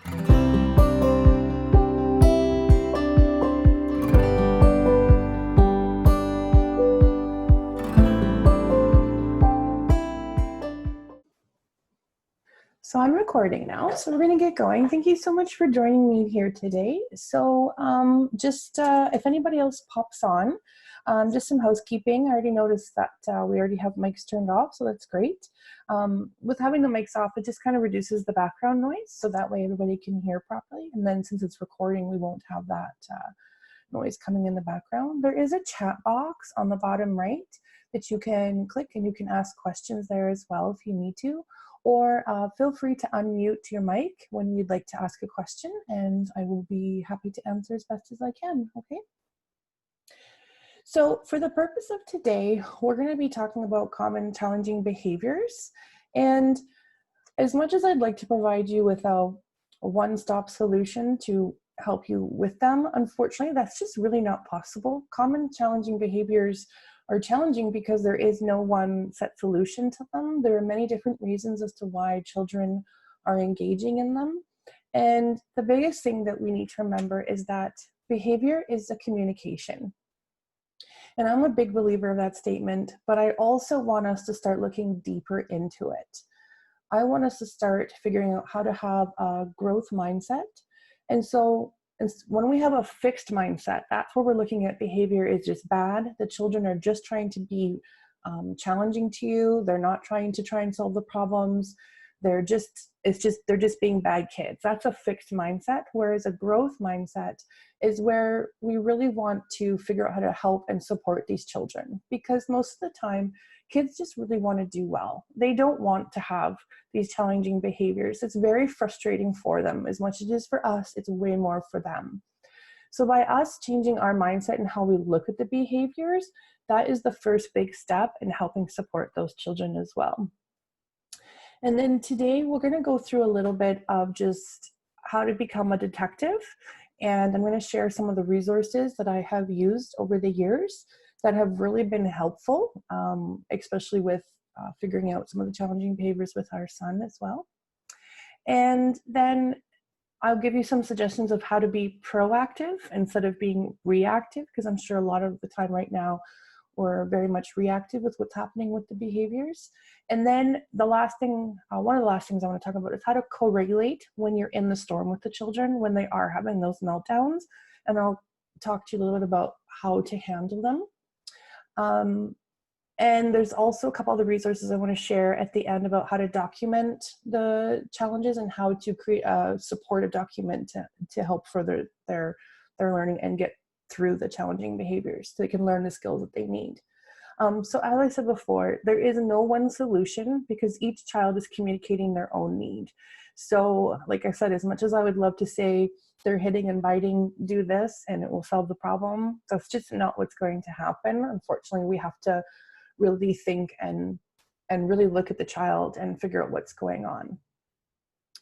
So I'm recording now, so we're going to get going. Thank you so much for joining me here today. So if anybody else pops on, just some housekeeping. I already noticed that we already have mics turned off, so that's great. With having the mics off, it just kind of reduces the background noise, so that way everybody can hear properly. And then since it's recording, we won't have that noise coming in the background. There is a chat box on the bottom right that you can click, and you can ask questions there as well if you need to. Or feel free to unmute your mic when you'd like to ask a question, and I will be happy to answer as best as I can, okay? So for the purpose of today, we're going to be talking about common challenging behaviors. And as much as I'd like to provide you with a one-stop solution to help you with them, unfortunately, that's just really not possible. Common challenging behaviors are challenging because there is no one set solution to them. There are many different reasons as to why children are engaging in them. And the biggest thing that we need to remember is that behavior is a communication. And I'm a big believer of that statement, but I also want us to start looking deeper into it. I want us to start figuring out how to have a growth mindset. And so when we have a fixed mindset, that's where we're looking at behavior is just bad. The children are just trying to be challenging to you. They're not trying to try and solve the problems. They're just being bad kids. That's a fixed mindset. Whereas a growth mindset is where we really want to figure out how to help and support these children, because most of the time, kids just really want to do well. They don't want to have these challenging behaviors. It's very frustrating for them. As much as it is for us, it's way more for them. So by us changing our mindset and how we look at the behaviors, that is the first big step in helping support those children as well. And then today we're going to go through a little bit of just how to become a detective. And I'm going to share some of the resources that I have used over the years that have really been helpful, especially with figuring out some of the challenging behaviors with our son as well. And then I'll give you some suggestions of how to be proactive instead of being reactive, because I'm sure a lot of the time right now we're very much reactive with what's happening with the behaviors. And then the last thing, one of the last things I want to talk about is how to co-regulate when you're in the storm with the children, when they are having those meltdowns. And I'll talk to you a little bit about how to handle them. And there's also a couple other resources I want to share at the end about how to document the challenges and how to create a supportive document to help further their learning and get through the challenging behaviors so they can learn the skills that they need. So as I said before, there is no one solution because each child is communicating their own need. So like I said, as much as I would love to say they're hitting and biting, do this and it will solve the problem, that's just not what's going to happen. Unfortunately, we have to really think and really look at the child and figure out what's going on.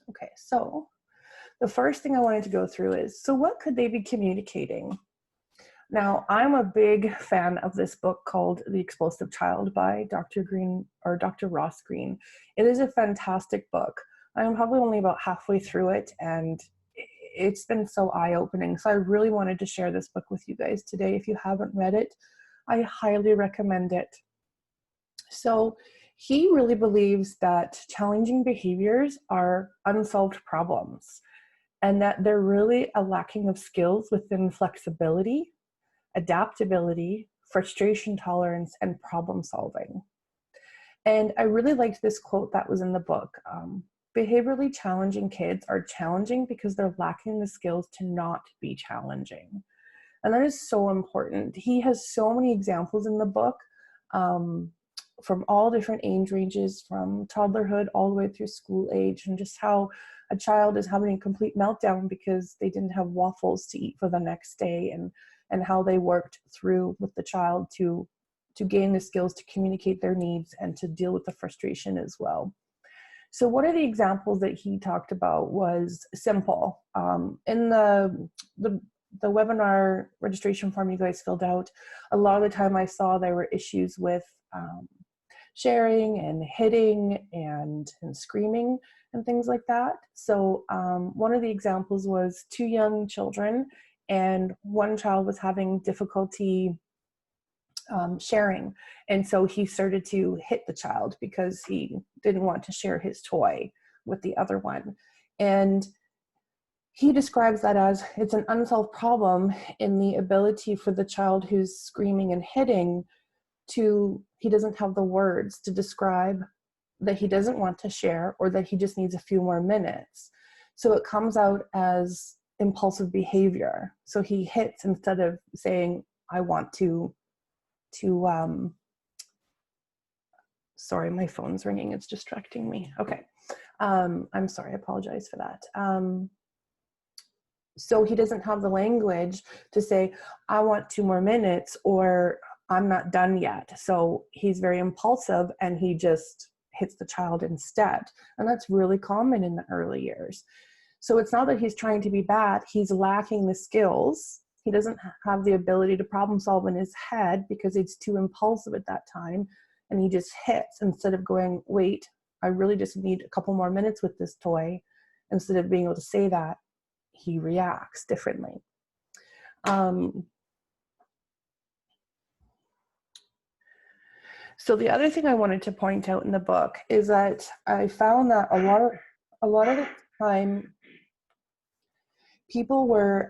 Okay, so the first thing I wanted to go through is, so what could they be communicating? Now, I'm a big fan of this book called The Explosive Child by Dr. Ross Green. It is a fantastic book. I'm probably only about halfway through it, and it's been so eye-opening. So I really wanted to share this book with you guys today. If you haven't read it, I highly recommend it. So he really believes that challenging behaviors are unsolved problems, and that they're really a lacking of skills within flexibility, adaptability, frustration tolerance, and problem solving. And I really liked this quote that was in the book. Behaviorally challenging kids are challenging because they're lacking the skills to not be challenging. And that is so important. He has so many examples in the book from all different age ranges, from toddlerhood all the way through school age, and just how a child is having a complete meltdown because they didn't have waffles to eat for the next day, and how they worked through with the child to gain the skills to communicate their needs and to deal with the frustration as well. So one of the examples that he talked about was simple. In the webinar registration form you guys filled out, a lot of the time I saw there were issues with sharing and hitting and screaming and things like that. So one of the examples was two young children, and one child was having difficulty sharing. And so he started to hit the child because he didn't want to share his toy with the other one. And he describes that as it's an unsolved problem in the ability for the child who's screaming and hitting he doesn't have the words to describe that he doesn't want to share, or that he just needs a few more minutes. So it comes out as impulsive behavior. So he hits instead of saying, I want to sorry, my phone's ringing, it's distracting me. Okay. I'm sorry, I apologize for that. So he doesn't have the language to say, I want 2 more minutes, or I'm not done yet. So he's very impulsive and he just hits the child instead. And that's really common in the early years. So it's not that he's trying to be bad, he's lacking the skills. He doesn't have the ability to problem solve in his head because it's too impulsive at that time. And he just hits instead of going, wait, I really just need a couple more minutes with this toy. Instead of being able to say that, he reacts differently. So the other thing I wanted to point out in the book is that I found that a lot of the time people were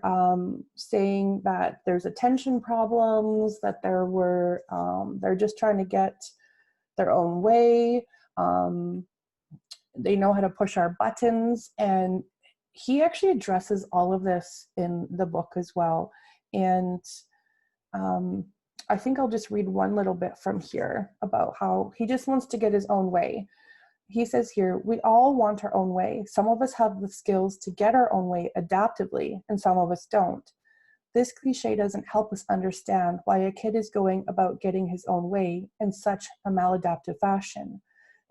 saying that there's attention problems, that they're just trying to get their own way. They know how to push our buttons, and he actually addresses all of this in the book as well. And I think I'll just read one little bit from here about how he just wants to get his own way. He says here, we all want our own way. Some of us have the skills to get our own way adaptively, and some of us don't. This cliche doesn't help us understand why a kid is going about getting his own way in such a maladaptive fashion.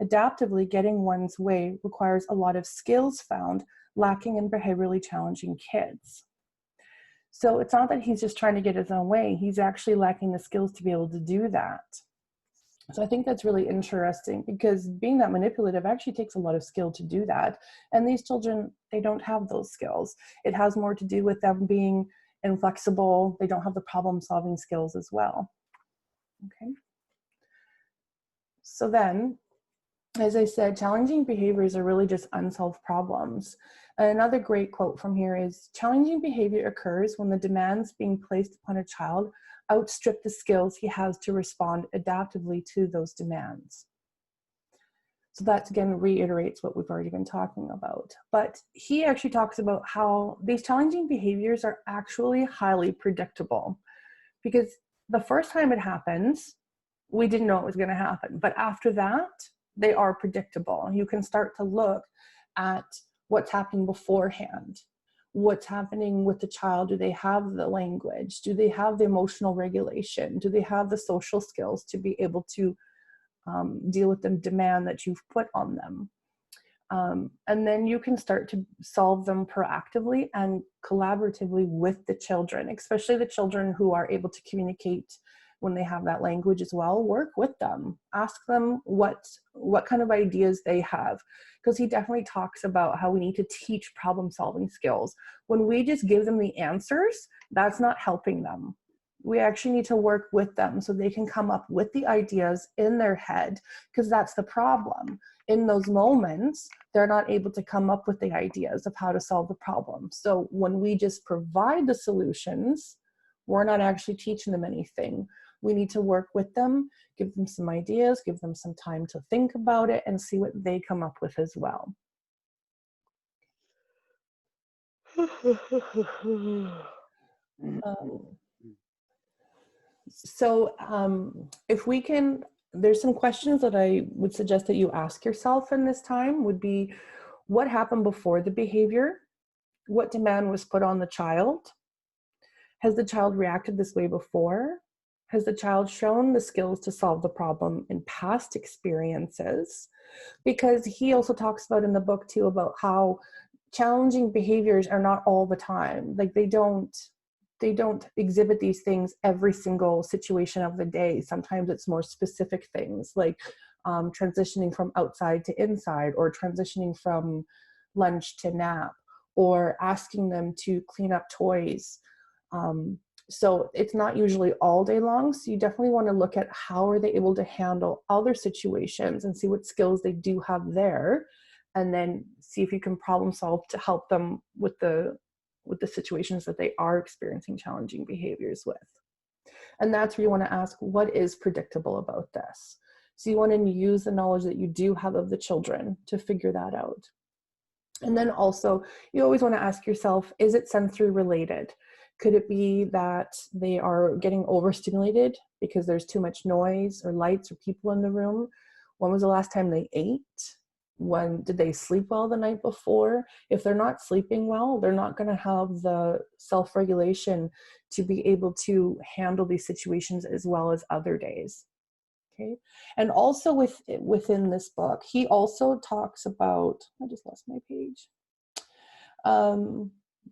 Adaptively getting one's way requires a lot of skills found lacking in behaviorally challenging kids. So it's not that he's just trying to get his own way, he's actually lacking the skills to be able to do that. So I think that's really interesting, because being that manipulative actually takes a lot of skill to do that. And these children, they don't have those skills. It has more to do with them being inflexible. They don't have the problem solving skills as well. Okay. So then, as I said, challenging behaviors are really just unsolved problems. Another great quote from here is, challenging behavior occurs when the demands being placed upon a child outstrip the skills he has to respond adaptively to those demands. So that again reiterates what we've already been talking about. But he actually talks about how these challenging behaviors are actually highly predictable, because the first time it happens, we didn't know it was going to happen. But after that, they are predictable. You can start to look at what's happening beforehand. What's happening with the child? Do they have the language? Do they have the emotional regulation? Do they have the social skills to be able to deal with the demand that you've put on them? And then you can start to solve them proactively and collaboratively with the children, especially the children who are able to communicate when they have that language as well. Work with them, ask them what kind of ideas they have, because he definitely talks about how we need to teach problem solving skills. When we just give them the answers, that's not helping them. We actually need to work with them so they can come up with the ideas in their head, because that's the problem. In those moments, they're not able to come up with the ideas of how to solve the problem. So when we just provide the solutions, we're not actually teaching them anything. We need to work with them, give them some ideas, give them some time to think about it, and see what they come up with as well. If we can, there's some questions that I would suggest that you ask yourself in this time would be, what happened before the behavior? What demand was put on the child? Has the child reacted this way before? Has the child shown the skills to solve the problem in past experiences? Because he also talks about in the book too about how challenging behaviors are not all the time. Like they don't exhibit these things every single situation of the day. Sometimes it's more specific things like transitioning from outside to inside, or transitioning from lunch to nap, or asking them to clean up toys. So it's not usually all day long. So you definitely want to look at how are they able to handle other situations and see what skills they do have there, and then see if you can problem solve to help them with the situations that they are experiencing challenging behaviors with. And that's where you want to ask, what is predictable about this? So you want to use the knowledge that you do have of the children to figure that out. And then also, you always want to ask yourself, is it sensory related? Could it be that they are getting overstimulated because there's too much noise or lights or people in the room? When was the last time they ate? When did they sleep well the night before? If they're not sleeping well, they're not going to have the self-regulation to be able to handle these situations as well as other days. Okay. And also within this book, he also talks about, I just lost my page.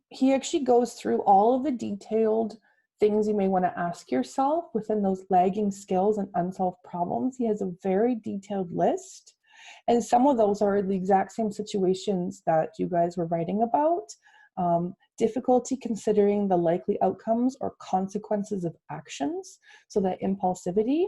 He actually goes through all of the detailed things you may want to ask yourself within those lagging skills and unsolved problems. He has a very detailed list. And some of those are the exact same situations that you guys were writing about. Difficulty considering the likely outcomes or consequences of actions. So that impulsivity.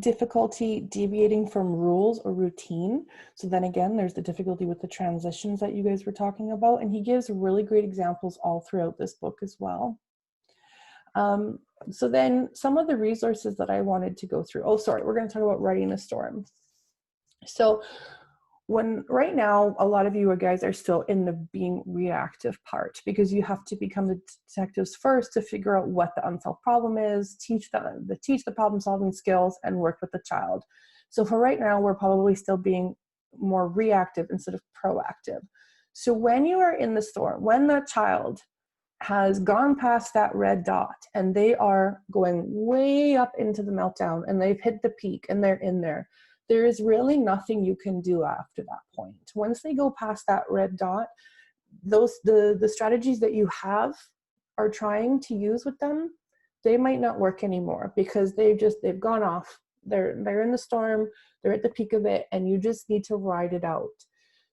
Difficulty deviating from rules or routine. So then again, there's the difficulty with the transitions that you guys were talking about. And he gives really great examples all throughout this book as well. So then some of the resources that I wanted to go through. Oh, sorry, we're going to talk about writing a storm. So right now, a lot of you guys are still in the being reactive part, because you have to become the detectives first to figure out what the unsolved problem is, teach the problem solving skills, and work with the child. So for right now, we're probably still being more reactive instead of proactive. So when you are in the storm, when the child has gone past that red dot and they are going way up into the meltdown and they've hit the peak and they're in there, there is really nothing you can do after that point. Once they go past that red dot, the strategies that you are trying to use with them, they might not work anymore, because they've gone off. They're in the storm, they're at the peak of it, and you just need to ride it out.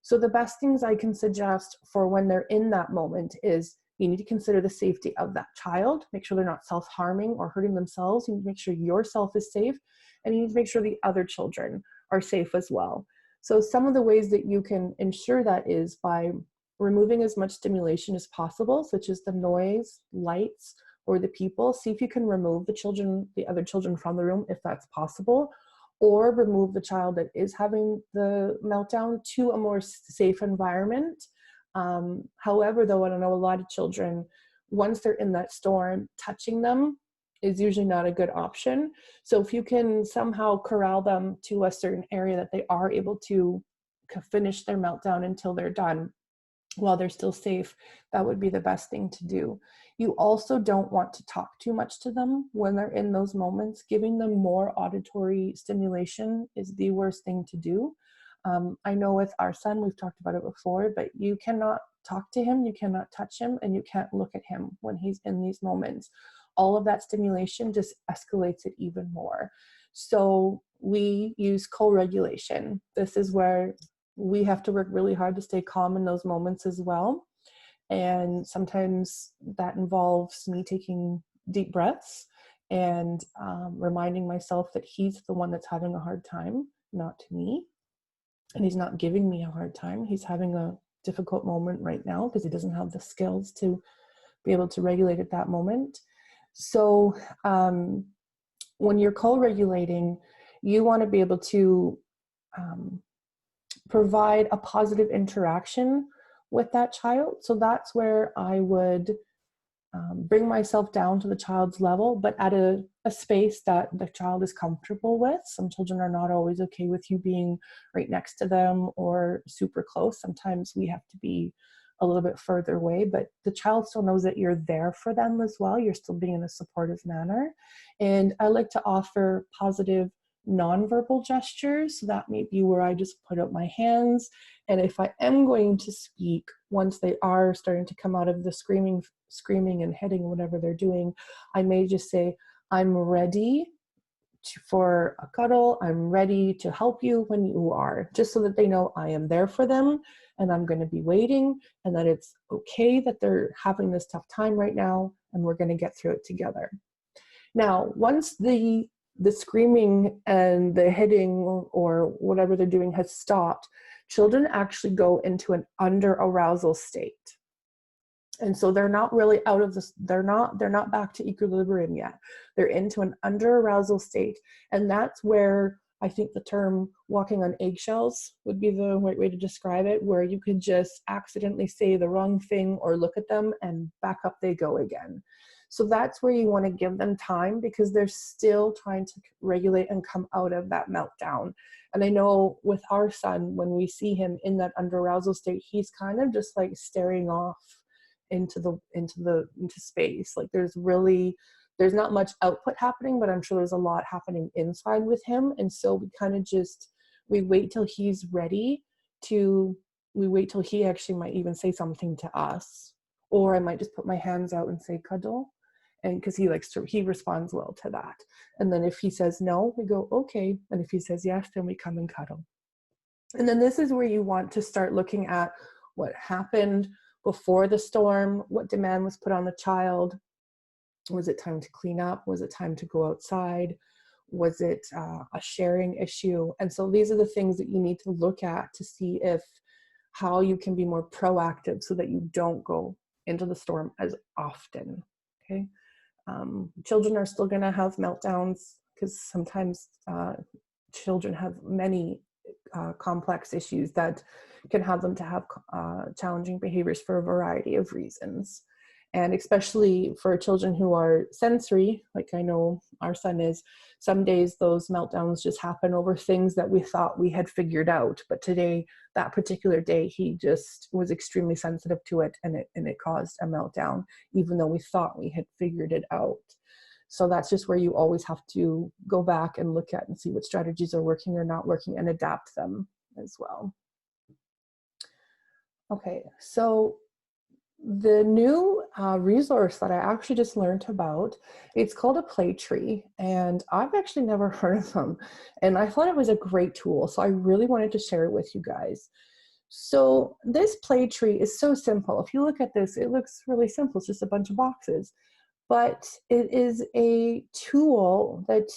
So the best things I can suggest for when they're in that moment is, you need to consider the safety of that child. Make sure they're not self-harming or hurting themselves. You need to make sure yourself is safe, and you need to make sure the other children are safe as well. So some of the ways that you can ensure that is by removing as much stimulation as possible, such as the noise, lights, or the people. See if you can remove the other children from the room if that's possible, or remove the child that is having the meltdown to a more safe environment. However, though, I know a lot of children, once they're in that storm, touching them is usually not a good option. So if you can somehow corral them to a certain area that they are able to finish their meltdown until they're done while they're still safe, that would be the best thing to do. You also don't want to talk too much to them when they're in those moments. Giving them more auditory stimulation is the worst thing to do. I know with our son, we've talked about it before, but you cannot talk to him, you cannot touch him, and you can't look at him when he's in these moments. All of that stimulation just escalates it even more. So we use co-regulation. This is where we have to work really hard to stay calm in those moments as well. And sometimes that involves me taking deep breaths and reminding myself that he's the one that's having a hard time, not me. And he's not giving me a hard time. He's having a difficult moment right now because he doesn't have the skills to be able to regulate at that moment. So when you're co-regulating, you want to be able to provide a positive interaction with that child. So that's where I would bring myself down to the child's level, but at a space that the child is comfortable with. Some children are not always okay with you being right next to them or super close. Sometimes we have to be a little bit further away, but the child still knows that you're there for them as well. You're still being in a supportive manner. And I like to offer positive nonverbal gestures. So that may be where I just put up my hands. And if I am going to speak, once they are starting to come out of the screaming and heading, whatever they're doing, I may just say, I'm ready for a cuddle. I'm ready to help you when you are, just so that they know I am there for them and I'm going to be waiting, and that it's okay that they're having this tough time right now and we're going to get through it together. Now, once the screaming and the hitting or whatever they're doing has stopped, children actually go into an under arousal state. And so they're not really out of this, they're not back to equilibrium yet. They're into an under arousal state. And that's where I think the term walking on eggshells would be the right way to describe it, where you could just accidentally say the wrong thing or look at them and back up they go again. So that's where you want to give them time, because they're still trying to regulate and come out of that meltdown. And I know with our son, when we see him in that under arousal state, he's kind of just like staring off into space. Like there's not much output happening, but I'm sure there's a lot happening inside with him. And so we kind of we wait till he's ready we wait till he actually might even say something to us, or I might just put my hands out and say cuddle, and because he responds well to that. And then if he says no, we go okay, and if he says yes, then we come and cuddle. And then this is where you want to start looking at what happened before the storm, what demand was put on the child. Was it time to clean up? Was it time to go outside? Was it a sharing issue? And so these are the things that you need to look at to see how you can be more proactive so that you don't go into the storm as often, okay? Children are still gonna have meltdowns, because sometimes children have many complex issues that can have them to have challenging behaviors for a variety of reasons. And especially for children who are sensory, like I know our son is, some days those meltdowns just happen over things that we thought we had figured out. But today, that particular day, he just was extremely sensitive to it, and it caused a meltdown, even though we thought we had figured it out. So that's just where you always have to go back and look at and see what strategies are working or not working and adapt them as well. Okay, so the new resource that I actually just learned about, it's called a play tree, and I've actually never heard of them, and I thought it was a great tool, so I really wanted to share it with you guys. So this play tree is so simple. If you look at this, it looks really simple. It's just a bunch of boxes, but it is a tool that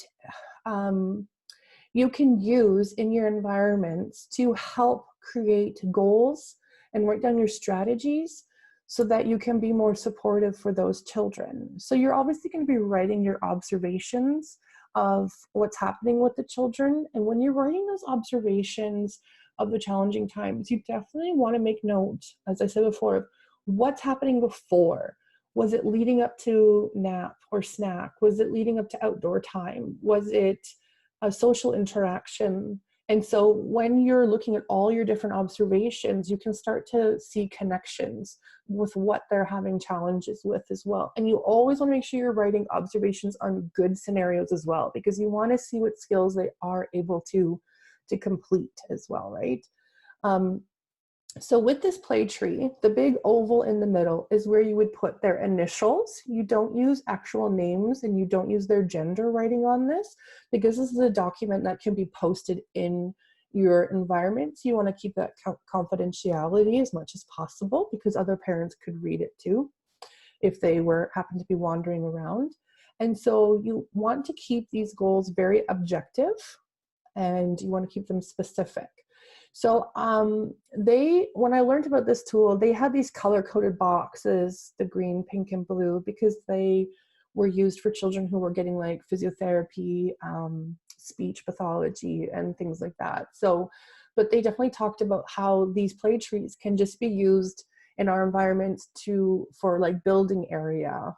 you can use in your environments to help create goals and write down your strategies so that you can be more supportive for those children. So you're obviously going to be writing your observations of what's happening with the children. And when you're writing those observations of the challenging times, you definitely want to make note, as I said before, of what's happening before. Was it leading up to nap or snack? Was it leading up to outdoor time? Was it a social interaction? And so when you're looking at all your different observations, you can start to see connections with what they're having challenges with as well. And you always want to make sure you're writing observations on good scenarios as well, because you want to see what skills they are able to complete as well, right? So with this play tree, the big oval in the middle is where you would put their initials. You don't use actual names and you don't use their gender writing on this, because this is a document that can be posted in your environment. So you want to keep that confidentiality as much as possible, because other parents could read it too if they happen to be wandering around. And so you want to keep these goals very objective, and you want to keep them specific. So when I learned about this tool, they had these color-coded boxes, the green, pink, and blue, because they were used for children who were getting like physiotherapy, speech pathology, and things like that. So, but they definitely talked about how these play trees can just be used in our environments for like building area,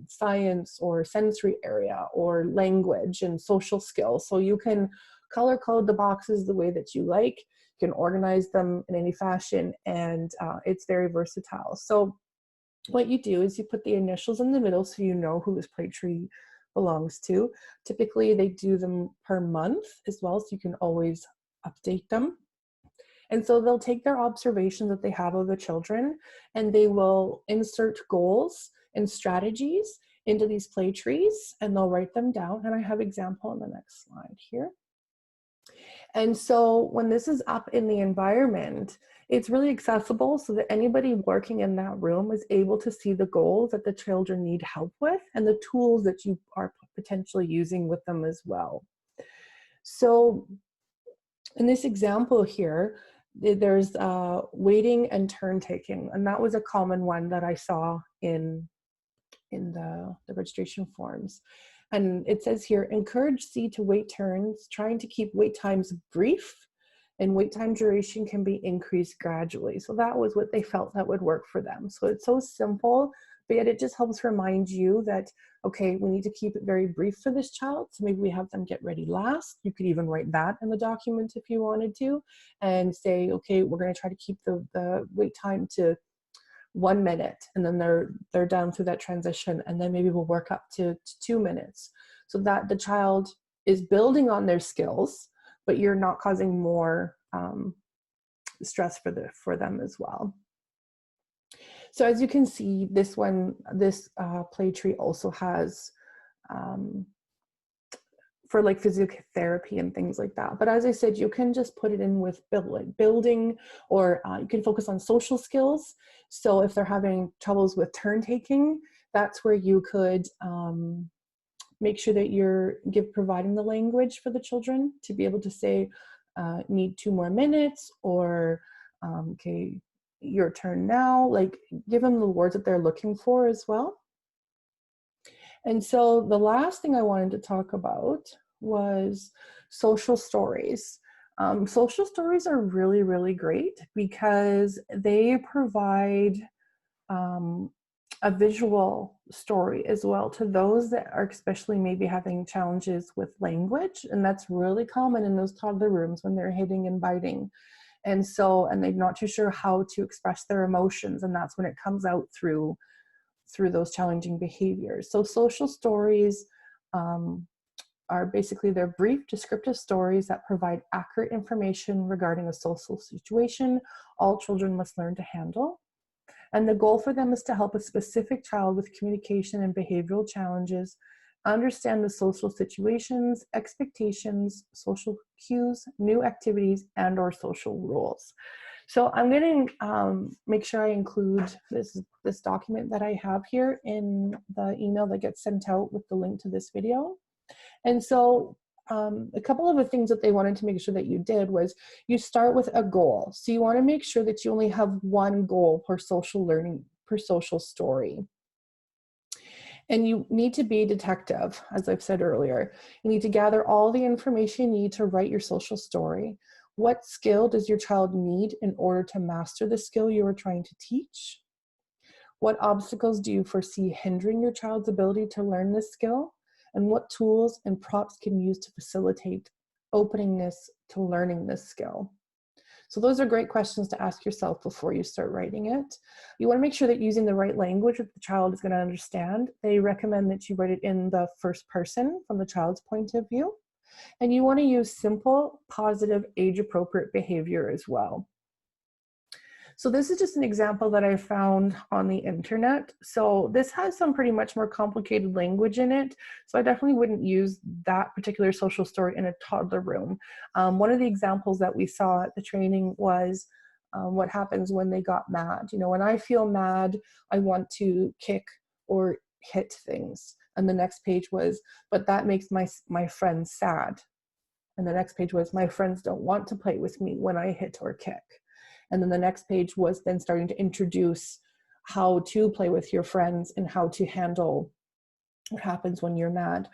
science or sensory area, or language and social skills. So you can color code the boxes the way that you like. You can organize them in any fashion, and it's very versatile. So what you do is you put the initials in the middle so you know who this play tree belongs to. Typically they do them per month as well, so you can always update them. And so they'll take their observations that they have of the children, and they will insert goals and strategies into these play trees, and they'll write them down. And I have example in the next slide here. And so when this is up in the environment, it's really accessible so that anybody working in that room is able to see the goals that the children need help with and the tools that you are potentially using with them as well. So in this example here, there's waiting and turn taking, and that was a common one that I saw in the registration forms. And it says here, encourage C to wait turns, trying to keep wait times brief, and wait time duration can be increased gradually. So that was what they felt that would work for them. So it's so simple, but yet it just helps remind you that, okay, we need to keep it very brief for this child. So maybe we have them get ready last. You could even write that in the document if you wanted to, and say, okay, we're going to try to keep the wait time to 1 minute, and then they're down through that transition, and then maybe we'll work up to 2 minutes, so that the child is building on their skills, but you're not causing more stress for them as well. So as you can see, this play tree also has for like physical therapy and things like that. But as I said, you can just put it in with building, or you can focus on social skills. So if they're having troubles with turn taking, that's where you could make sure that you're providing the language for the children to be able to say, need 2 more minutes, or okay, your turn now. Like, give them the words that they're looking for as well. And so the last thing I wanted to talk about was social stories. Social stories are really, really great because they provide a visual story as well to those that are especially maybe having challenges with language. And that's really common in those toddler rooms when they're hitting and biting. And they're not too sure how to express their emotions. And that's when it comes out through those challenging behaviors. So social stories are basically, they're brief descriptive stories that provide accurate information regarding a social situation all children must learn to handle. And the goal for them is to help a specific child with communication and behavioral challenges understand the social situations, expectations, social cues, new activities, and/or social rules. So I'm going to make sure I include this document that I have here in the email that gets sent out with the link to this video. And so a couple of the things that they wanted to make sure that you did was you start with a goal. So you want to make sure that you only have one goal per social learning, per social story. And you need to be a detective, as I've said earlier. You need to gather all the information you need to write your social story. What skill does your child need in order to master the skill you are trying to teach? What obstacles do you foresee hindering your child's ability to learn this skill? And what tools and prompts can you use to facilitate openness to learning this skill? So those are great questions to ask yourself before you start writing it. You want to make sure that using the right language that the child is going to understand. They recommend that you write it in the first person from the child's point of view. And you want to use simple, positive, age-appropriate behavior as well. So this is just an example that I found on the internet. So this has some pretty much more complicated language in it. So I definitely wouldn't use that particular social story in a toddler room. One of the examples that we saw at the training was what happens when they got mad. You know, when I feel mad, I want to kick or hit things. And the next page was, but that makes my friends sad. And the next page was, my friends don't want to play with me when I hit or kick. And then the next page was then starting to introduce how to play with your friends and how to handle what happens when you're mad.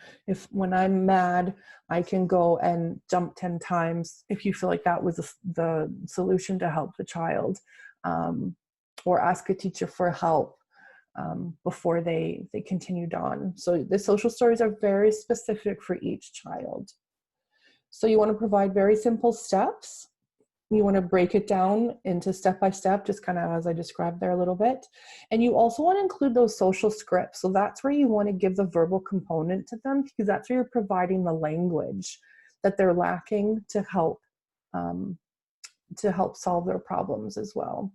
When I'm mad, I can go and jump 10 times if you feel like that was the solution to help the child, or ask a teacher for help before they continued on. So the social stories are very specific for each child. So you want to provide very simple steps. You want to break it down into step-by-step, just kind of as I described there a little bit. And you also want to include those social scripts. So that's where you want to give the verbal component to them, because that's where you're providing the language that they're lacking to help solve their problems as well.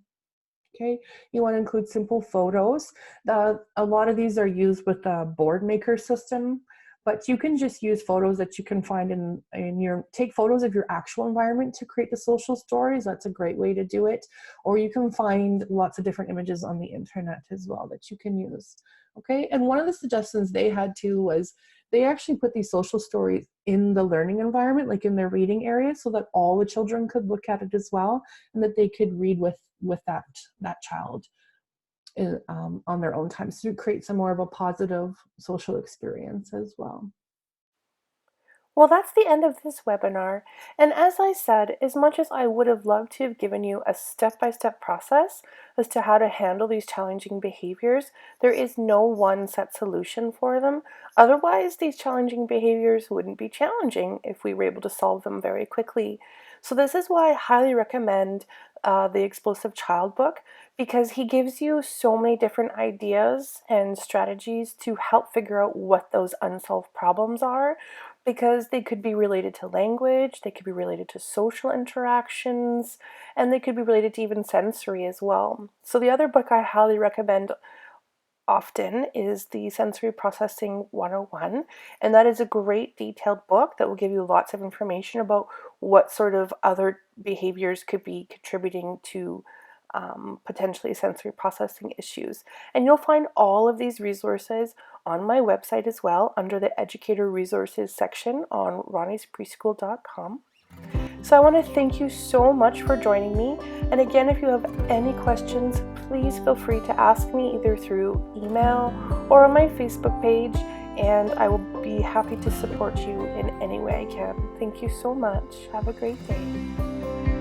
Okay, you want to include simple photos. A lot of these are used with the board maker system, but you can just use photos that you can find in your, take photos of your actual environment to create the social stories. That's a great way to do it. Or you can find lots of different images on the internet as well that you can use. Okay, and one of the suggestions they had too was they actually put these social stories in the learning environment, like in their reading area, so that all the children could look at it as well, and that they could read with that child on their own time, so to create some more of a positive social experience as well. Well, that's the end of this webinar. And as I said, as much as I would have loved to have given you a step-by-step process as to how to handle these challenging behaviors, there is no one set solution for them. Otherwise, these challenging behaviors wouldn't be challenging if we were able to solve them very quickly. So this is why I highly recommend the Explosive Child book, because he gives you so many different ideas and strategies to help figure out what those unsolved problems are, because they could be related to language, they could be related to social interactions, and they could be related to even sensory as well. So the other book I highly recommend often is the Sensory Processing 101, and that is a great detailed book that will give you lots of information about what sort of other behaviors could be contributing to potentially sensory processing issues. And you'll find all of these resources on my website as well under the Educator Resources section on ronniespreschool.com. So I want to thank you so much for joining me. And again, if you have any questions, please feel free to ask me either through email or on my Facebook page, and I will be happy to support you in any way I can. Thank you so much. Have a great day.